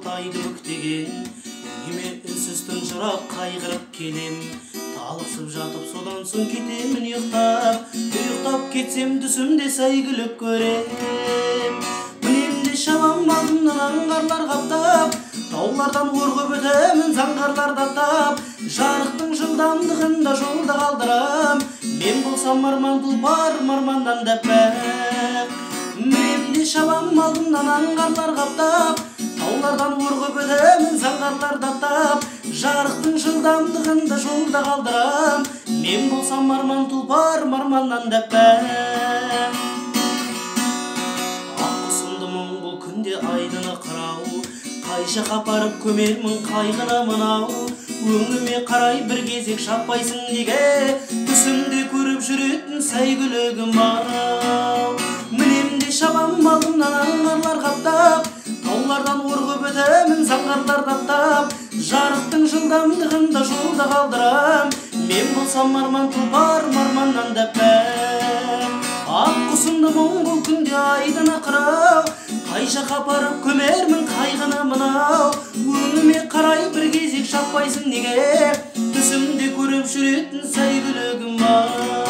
бұлтайды бүктеген, неме үнсіз тұнжырап қайғырып келем. Талықсып жатып содан соң кетемін ұйықтап кетсем түсімде сәйгүлік көрем. Мінемде шабам алдымнан аңғарлар қаптап, таулардан орғып өтемін заңғарларда тап. Жарықтың жылдамдығында жолда қалдырам, мен болсам арман тұлпар марманнан да пәк. Мінемде шабам алдымнан аңғарлар қаптап, таулардан орғып өтемін заңғарларда тап. Жарықтың жылдамдығында жолда қалдырам, мен болсам арман тұлпар марманнан да пәк. Ақ құсымды мұң бұл күнде айдыны қырау, қайша қапарып көмермін қайғына мынау. Өңіме қарай бір кезек шаппайсың неге, түсімде көріп жүретін сәйгүлігім ау. Мінемде шабам алдымнан аңғарлар қаптап, таулардан орғып өтемін заңғарларда тап. Жарықтың жылдамдығында жолда қалдырам, мен болсам арман тұлпар марманнан да пәк. Ақ құсымды мұң бұл күнде айдына қырау, қайша қапарып көмермін қайғына мынау. Өңіме қарай бір кезек шаппайсың неге, түсімде көріп жүретін сәйгүлігім ау.